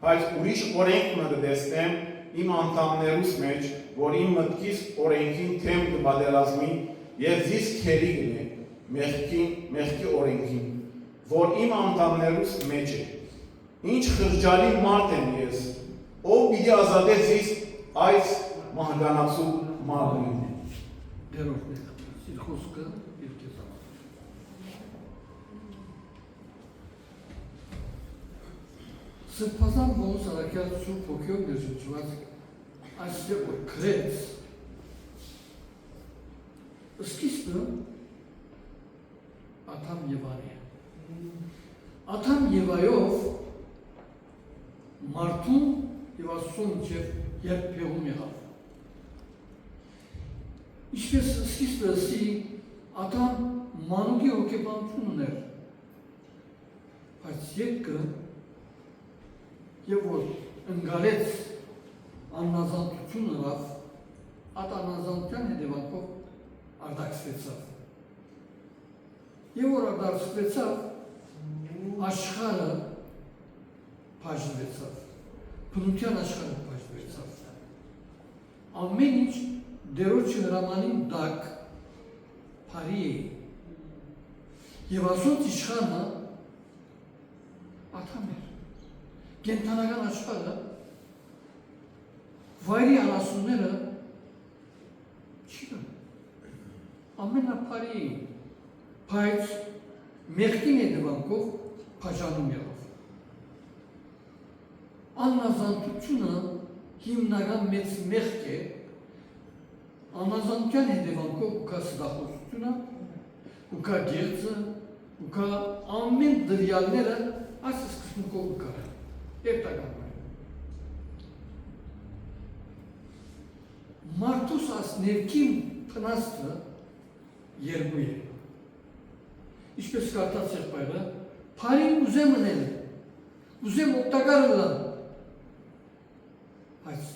Բայց ուրիշ օրենք կտեսնեմ իմ անդամներուս մեջ, որ իմ մտքիս օրենքին թեմ կպատերազմի եւ զիս քերի գնե մեղքի օրենքին, որ իմ անդամներուս մեջ է։ Ինչ խղճալի մարդ եմ ես, ով պիտի ազատե զիս այս մահկանացու մարմնին։ Դեր օրհնեք, իր խոսքը իր քեզ համար։ Սրբազան Պողոս Արաքյալը Սուրբ Հոգիով ներշնչված այստեղ որ գրեց, սկիզբը Ադամ Եվան է։ Ադամ Եվայով մարդուն եւ Աստծուն մինչև երբ փեղում եղավ։ Ինչպես սկիզբը Ադամ մանուկի հոգեբանություն ուներ, բայց եկը եւ որ ընկալեց աննազանտություն ըրավ, այդ աննազանտության հետևանքով արտաքսվեցավ։ Եվ որ արտաքսվեցավ, աշխարհը բաժնվեցավ, բնության աշխարհը բաժնվեցավ։ Ամեն ինչ դերոջ հրամանին տակ փարի է։ Եվ ասոց իշխանը Ադամ էր։ Կենթանական աշխարհը վայրի անասունները չի կան, ամենափարի էին, բայց մեղքին հետևանքով բաժանում եղավ։ Աննազանտությունը հիմնական մեծ մեղք է, աննազանտության հետևանքով ուկա սդախոսությունը, ուկա գեղձը, ուկա ամեն դրյալները այս սկզբունքով ուկա է, երտական է։ Մարդուս աս ներքին փնաստը երկու է։ Ինչպես կարդաց եղբայրը, փարին ուզեմ ընել, ուզեմ օգտակար ըլլալ, բայց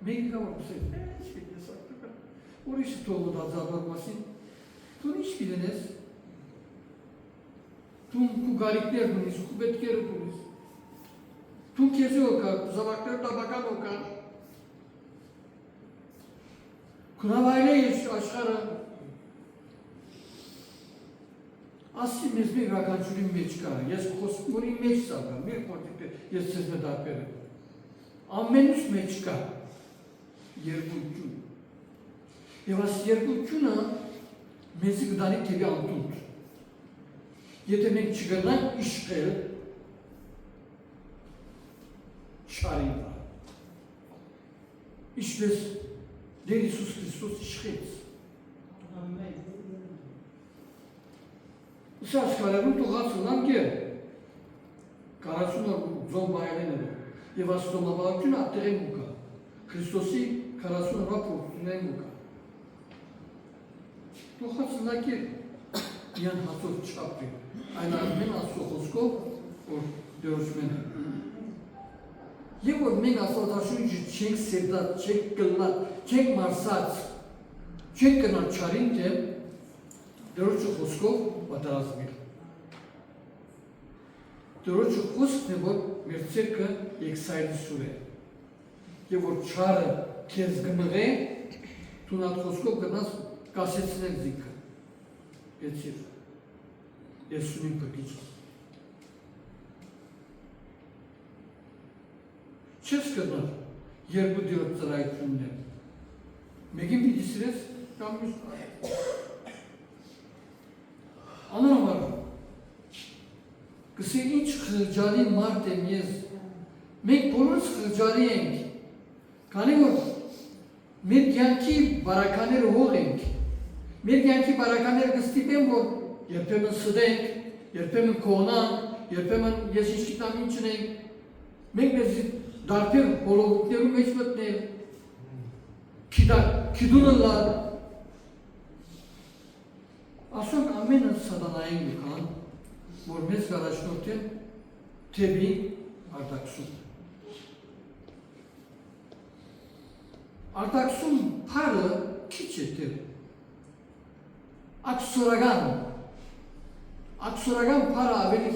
մենք կա որ ուզեմ, ինչ ես ակտակար, ուրիշը թողոտ ածադոր մասին, դու ինչ կիլենես, դու կու գարիկներ դունիս, կու պետքերը դունիս, դու կեզի օկար, զավակներ տաբական օկար, կունավայրը ես աշխարը, ասի մեզ մեր ականջուրի մեջ կա, ես խոսքորի մեջ սակա, մեր կորդիկը ես ձեզ մետապեր եմ, ամենուս մեջ կա երկություն, և աս երկությունը մեզի կդանի թևի անտունդ, եթե մենք չգրնանք իշկել, չարին վրա, իշպես Դեր Իսուս Քրիստոս իշխեց, Սա աշխարհում տողած ըլան գեր, կարասուն ձոն բայրեն է, և աստոնավարություն ատեղ են ուկա, Քրիստոսի կարասուն ռապորտություն են ուկա։ Տողած ըլան գեր, յան հացով չապրի, այն արմեն աստո խոսքով, որ դերոշմեն է։ Եվ որ մենք աստվածաշունչը չենք սերդած, չենք կլնատ, չենք մարսած, Չեն կնալ չարին դեմ դրոջը խոսքով պատրաստվել։ Դրոջը խոսքն է, որ մեր ցերկը եկսայլսուր է։ Եվ որ չարը քեզ գմղե, դու նատ խոսքով կնաս կասեցնել զիկը։ Եթիր։ Ես ունիմ պրկիչ։ Չես կնալ երկու դիրոտ ծրայությունն է։ Մեկին պիտի սիրես կամ մյուս անհամար կսե ինչ խղճալի մարդ եմ ես մենք բոլորս խղճալի ենք քանի որ մեր կյանքի բարակաները հող ենք մեր կյանքի բարակաները կստիպեն որ երբեմն սդենք երբեմն կողնանք երբեմն ես ինչ գիտամ ինչ ունենք մենք մեզ դարբեր բոլորներու մեջ մտնել Քիդունը լար ասոնք ամենը սատանային լուքան որ մեզ գարաշնորթեն թեբի արտաքսում արտաքսում պարը քիչ է թեբ աքսորական պարը ավելի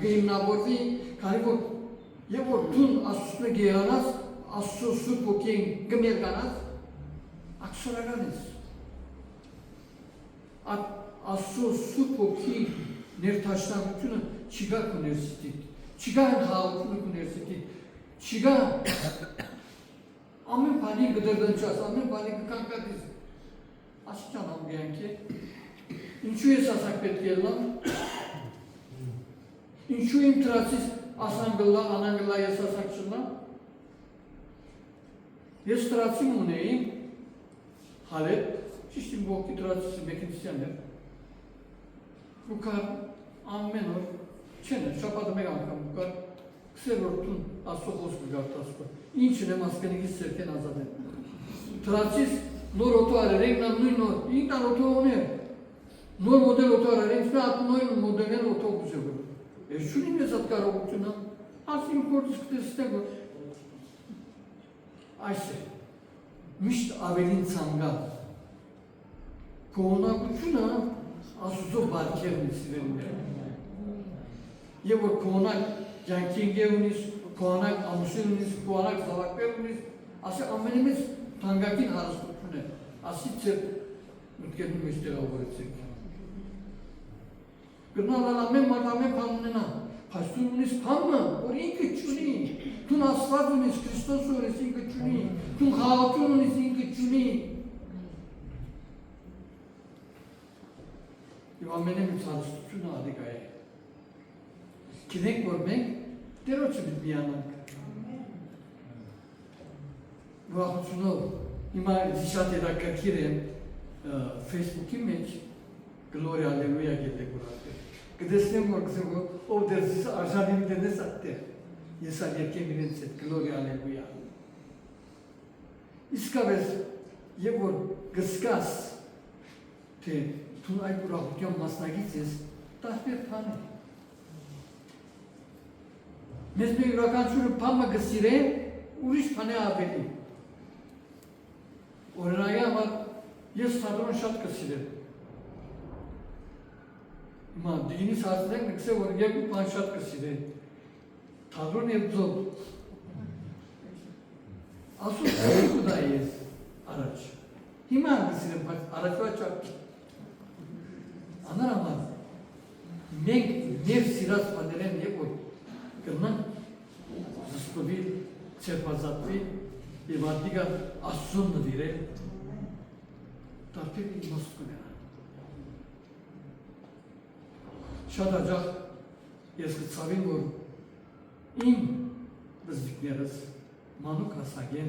գեիմնավորվի քանի որ եւ որ դուն ասուսնը գերանաս Աստծո սուրբ ոգին գմեր կանած աքսորական ես Աստծո սուրբ ոգի ներթաշնակությունը չգա կուներսիտիտ չգա հաղությունը կուներսիտիտ չգա ամեն բանի գդրդնչաս ամեն բանի կկանկատիս ասիճան ամգյանք է ինչու ես ասակ պետք ելնամ ինչու իմ տրացիս ասանգլա անանգլա ես ասակ չնամ Ես տրացիմ ունեի, հալետ, ճիշտ իմ ողքի տրացիսի մեկինցյան էր, ու կար ամեն օր, չեն էր, շապատը մեկ անգամ, ու կար, կսեր որ տուն ասո խոսքը գարտասկը, ինչն եմ ասկենիկից սերքեն ազատ են։ Տրացիս նոր օտո արերենք, նա նույն նոր, ինքնան օտո ուներ, նոր մոդել օտո արերենք, նա ատ նույն մոդելեն օտո գուզեգը։ Ես չունիմ ես ատ կարողությունը, ասիմ կորդիս կտեսստեղ որ, Այս է, միշտ ավելին ծանգալ, կողոնակությունը ասուծո բարգերն սիրելն է։ Եվ որ կողոնակ յանքինգ է ունիս, կողոնակ ամուսին ունիս, կողոնակ զավակպեր ունիս, ասի ամենի մեծ թանգակին հարստություն է, ասի ծեր մտկերնում մեջ տեղավորեցեք։ Գրնալան ամեն մարդ ամեն պան ունենա, Փաստուն ունիս պամը, որ ինքը չունի, դուն ասված ունիս, Քրիստոս ունիս, ինքը չունի, դուն խաղացուն ունիս, ինքը չունի։ Եվ ամենը մի ծարստությունը ադիկա է։ Կինենք, որ մենք դերոչը բիտ միանանք։ Վախությունով, հիմա շատ երակակիր եմ Facebook-ի մեջ, գլորի ալելույա գետեք ուրատել։ Կդեսնեմ որ գսեմ որ ով դերսիս արժանին դենես ատտեր ես ալ երկեմ իրենց հետ գլորի ալելույա իսկապես եւ որ գսկաս թե դու այդ ուրախության մասնագից ես տարբեր բան է մեզ մի յուրաքանչյուրը բանը գսիրե ուրիշ բան է ավելի օրինակ համար ես թատրոն շատ կսիրեմ Հիմա դինիս հասնենք նկսե որ երկու բան շատ կսիրեն թատրոն եւ ձոտ ասում ու դա ես առաջ հիմա կսիրեմ բայց առաջվա չափ անարամար մենք մեր սիրած բաներեն եւ որ կնան զսպվի ծերպազատվի եւ ադիգա ասում նվիրել տարբեր իմաստ կունենա Շատ աջախ ես կծավին, որ իմ բզդիկներս մանուկ հասագեն,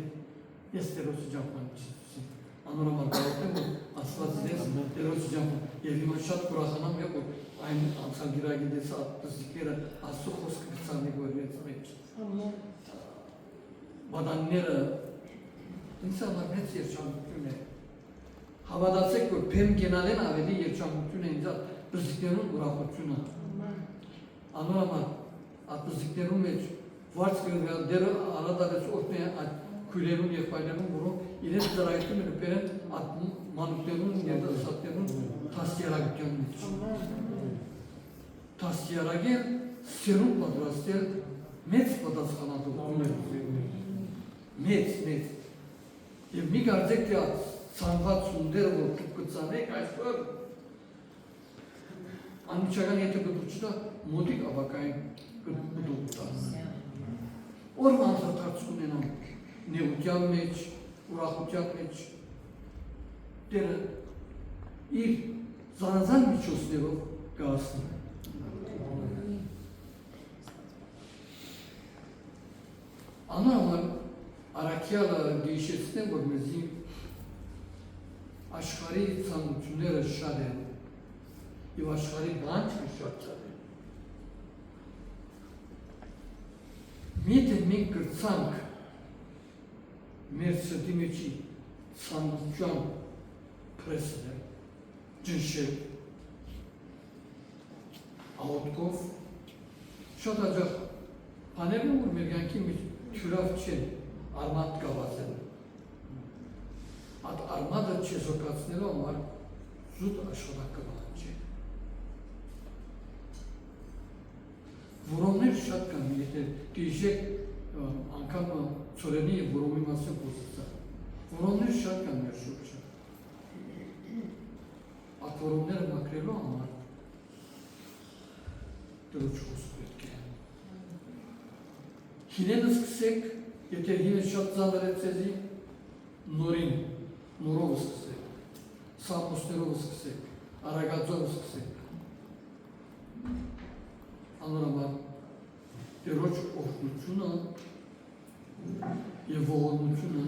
ես տերոսի ճամպան չիսուսի, անորոմար կարոտեմ, որ ասված ես տերոսի ճամպան, և հիմա շատ կուրախանամ է, որ այն անցան գիրագի դես բզդիկները ասու խոսքը կծանի գորվեց մեջ։ Բանանները ինձ համար մեծ երջանկություն է։ Հավատացեք, որ պեմ գենալեն ավելի երջանկություն է ինձ բզդիկներուն ուրախությունը։ Անորոմար այդ բզդիկներուն մեջ վարձ գրվել դերը արադարեց օրդն է այդ քույրերուն և պայներուն, որոնք իրենց ծրայություն են բերեն այդ մանուկներուն եւ դասատներուն տասյարակության մեջ։ Տասյարակել սերուն պատրաստել մեծ պատասխանատվություն մեծ։ Եվ մի կարծեք թե ցանկված սունդերը որ դուք կծանեք այսօր անմիջական եթե բդուճտա մոտիկ ավակային բդուճտա։ Որ մանրատարց ունենամ նեղության մեջ, ուրախության մեջ դերը իր զանազան միջոցներով կհասնի։ Անհամար առաքյալը գիշեցնեմ, որ մեզի աշխարհի ցանկությունները շատ են եւ աշխարհի բանջը շատ են։ Միթե մենք կրցանք մեր սրտի մեջի ցանկության պրեսը ջնշել աղոտքով շատ աջախ բաներն որ մեր կյանքի մեջ թյուրավ չեն արմատ կավացել։ Այդ արմատը չեզոքացնելու համար զուտ աշխատանք կբանջի։ Որոններ շատ կան, եթե գիշեք անգամ ծորենի և որոմի մասին խոսեցա։ Որոններ շատ կան մեր շուրջը։ Այդ որոնները մաքրելու համար դրոջ խոսք պետք է։ Հինենը սկսեք, եթե հինը շատ ծանր է ձեզի, նորով սկսեք, սամոսներով սկսեք, արագածով սկսեք։ Անորամար, դերոջ օրհնությունը և ողորմությունը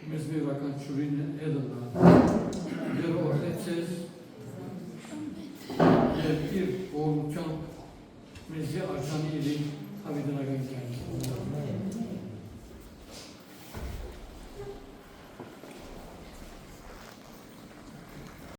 մեզ մի յուրաքանչյուրին էդնա, դեր օրհնեցես և իր ողորմությամբ մեզի արժանի իրին հավիդնական կյանքի։